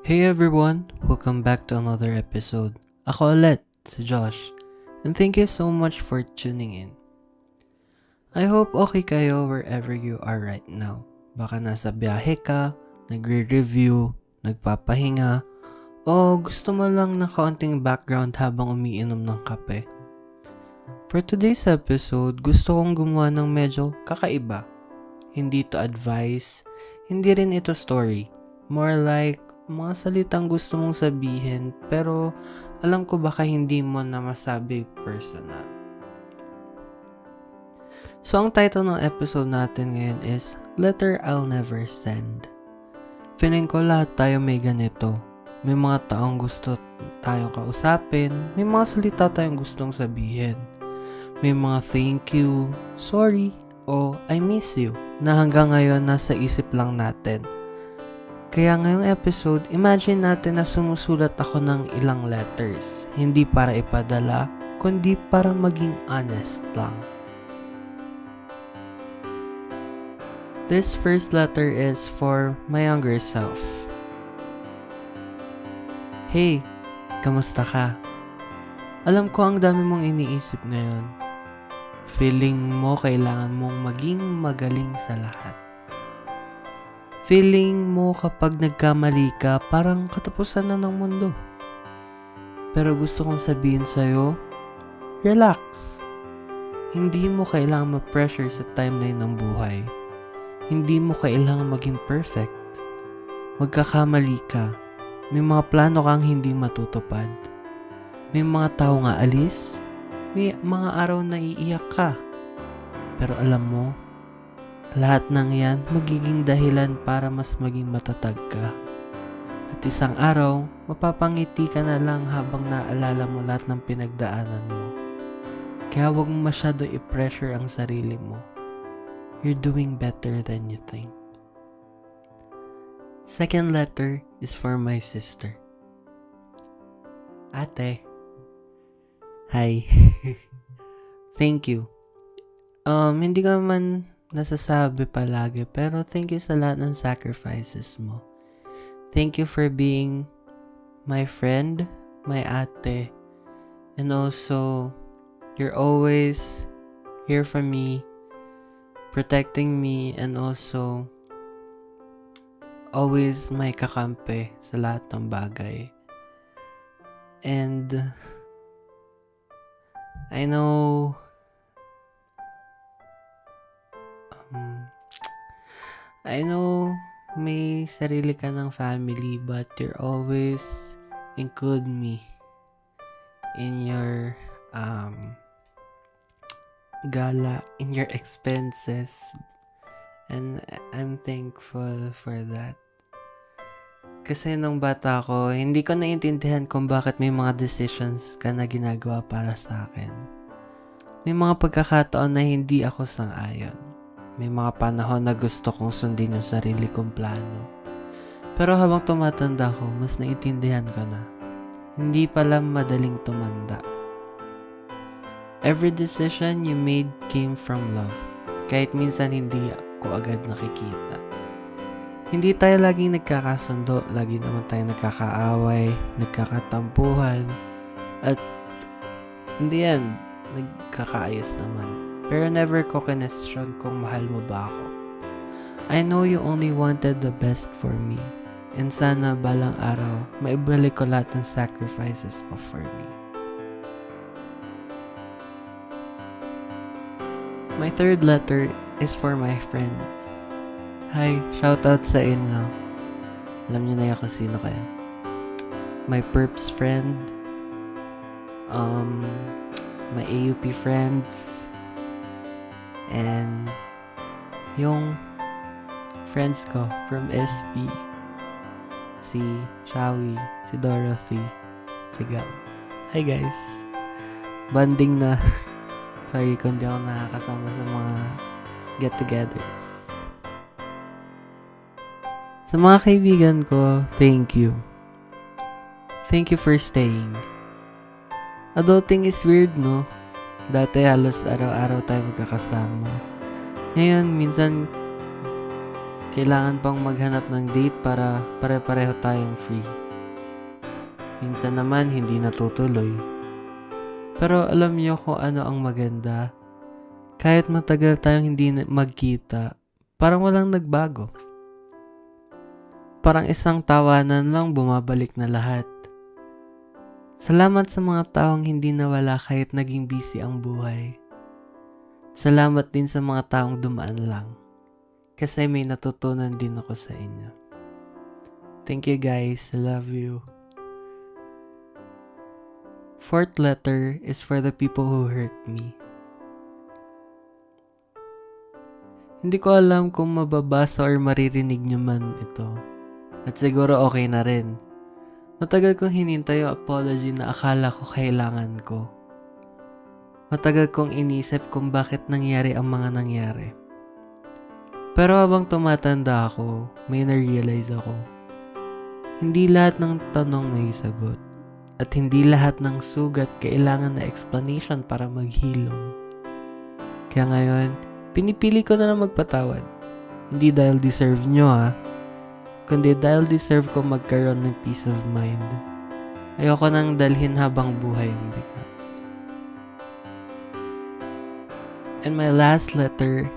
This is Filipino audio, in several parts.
Hey everyone! Welcome back to another episode. Ako ulit, si Josh. And thank you so much for tuning in. I hope okay kayo wherever you are right now. Baka nasa biyahe ka, nagre-review, nagpapahinga, o gusto mo lang ng kaunting background habang umiinom ng kape. For today's episode, gusto kong gumawa ng medyo kakaiba. Hindi to advice, hindi rin ito story. More like mga salitang gusto mong sabihin pero alam ko baka hindi mo na masabi personal. So ang title ng episode natin ngayon is Letter I'll Never Send. Feeling ko lahat tayo may ganito. May mga taong gusto tayong kausapin, may mga salita tayong gustong sabihin. May mga thank you, sorry, o I miss you na hanggang ngayon nasa isip lang natin. Kaya ngayong episode, imagine natin na sumusulat ako ng ilang letters. Hindi para ipadala, kundi para maging honest lang. This first letter is for my younger self. Hey, kamusta ka? Alam ko ang dami mong iniisip ngayon. Feeling mo kailangan mong maging magaling sa lahat. Feeling mo kapag nagkamali ka, parang katapusan na ng mundo. Pero gusto kong sabihin sa'yo, relax. Hindi mo kailangan ma-pressure sa timeline ng buhay. Hindi mo kailangan maging perfect. Magkakamali ka. May mga plano kang hindi matutupad. May mga tao nga alis. May mga araw na iiyak ka. Pero alam mo, lahat ng yan magiging dahilan para mas maging matatag ka. At isang araw, mapapangiti ka na lang habang naalala mo lahat ng pinagdaanan mo. Kaya huwag mo masyado i-pressure ang sarili mo. You're doing better than you think. Second letter is for my sister. Ate. Hi. Thank you. Hindi ko man nasasabi palagi, pero thank you sa lahat ng sacrifices mo. Thank you for being my friend, my ate, and also you're always here for me, protecting me, and also always may kakampi sa lahat ng bagay. And I know may sarili ka ng family, but you're always include me in your gala, in your expenses, and I'm thankful for that. Kasi nung bata ko, hindi ko naiintindihan kung bakit may mga decisions ka na ginagawa para sa akin. May mga pagkakataon na hindi ako sang-ayon. May mga panahon na gusto kong sundin yung sarili kong plano. Pero habang tumatanda ko, mas naiintindihan ko na. Hindi pala madaling tumanda. Every decision you made came from love. Kahit minsan hindi ko agad nakikita. Hindi tayo laging nagkakasundo, lagi naman tayo nagkakaaway, nagkakatampuhan, at in the end, nagkakaayos naman. Pero never ko kinestyon kung mahal mo ba ako. I know you only wanted the best for me, and sana balang araw, maibalik ko lahat ng sacrifices mo for me. My third letter is for my friends. Hi, shoutout sa inyo. Alam niyo na kung sino kayo. My perps friend, my AUP friends, and yung friends ko from SB, si Shawi, si Dorothy, si Gab. Hi guys! Banding na. Sorry kung di ako nakakasama sa mga get-togethers. Sa mga kaibigan ko, thank you. Thank you for staying. Adulting is weird, no? Dati halos araw-araw tayo magkakasama. Ngayon, minsan kailangan pang maghanap ng date para pare-pareho tayong free. Minsan naman hindi natutuloy. Pero alam niyo kung ano ang maganda? Kahit matagal tayong hindi magkita, parang walang nagbago. Parang isang tawanan lang bumabalik na lahat. Salamat sa mga taong hindi nawala kahit naging busy ang buhay. Salamat din sa mga taong dumaan lang. Kasi may natutunan din ako sa inyo. Thank you guys. I love you. Fourth letter is for the people who hurt me. Hindi ko alam kung mababasa or maririnig nyo man ito. At siguro okay na rin. Matagal kong hinintay yung apology na akala ko kailangan ko. Matagal kong inisip kung bakit nangyari ang mga nangyari. Pero habang tumatanda ako, may na-realize ako. Hindi lahat ng tanong may sagot. At hindi lahat ng sugat kailangan na explanation para maghilom. Kaya ngayon, pinipili ko na lang magpatawad. Hindi dahil deserve nyo kundi dahil deserve ko magkaroon ng peace of mind. Ayoko nang dalhin habang buhay ang bigat. And my last letter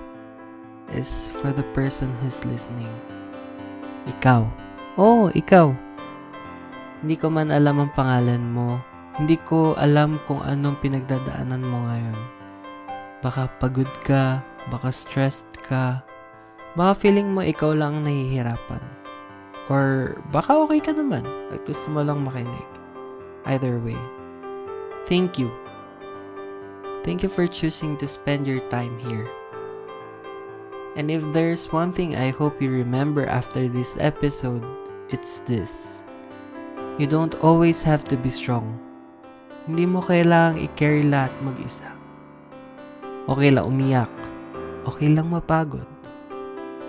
is for the person who's listening. Ikaw. Oh, ikaw. Hindi ko man alam ang pangalan mo. Hindi ko alam kung anong pinagdadaanan mo ngayon. Baka pagod ka, baka stressed ka, baka feeling mo ikaw lang ang nahihirapan. Or baka okay ka naman at gusto mo lang makinig. Either way, thank you. Thank you for choosing to spend your time here. And if there's one thing I hope you remember after this episode, it's this. You don't always have to be strong. Hindi mo kailangang i-carry lahat mag-isa. Okay lang umiyak. Okay lang mapagod.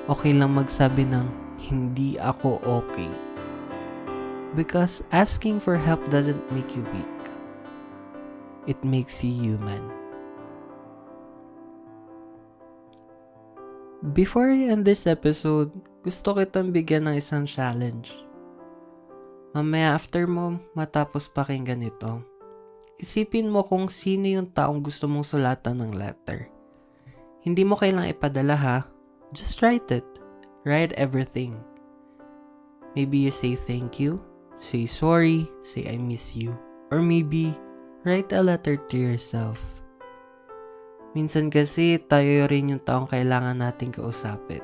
Okay lang magsabi ng hindi ako okay. Because asking for help doesn't make you weak. It makes you human. Before I end this episode, gusto kitang bigyan ng isang challenge. Mamaya after mo matapos pakinggan ito, isipin mo kung sino yung taong gusto mong sulatan ng letter. Hindi mo kailangang ipadala just write it. Write everything. Maybe you say thank you, say sorry, say I miss you, or maybe write a letter to yourself. Minsan kasi tayo rin yung taong kailangan nating kausapin.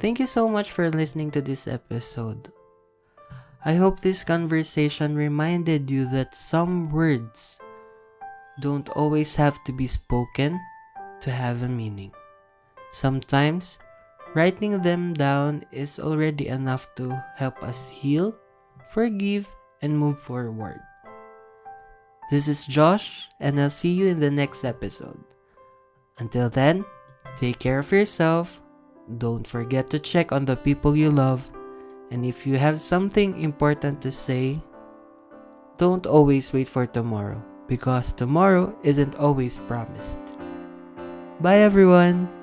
Thank you so much for listening to this episode. I hope this conversation reminded you that some words don't always have to be spoken to have a meaning. Sometimes, writing them down is already enough to help us heal, forgive, and move forward. This is Josh, and I'll see you in the next episode. Until then, take care of yourself. Don't forget to check on the people you love. And if you have something important to say, don't always wait for tomorrow, because tomorrow isn't always promised. Bye everyone!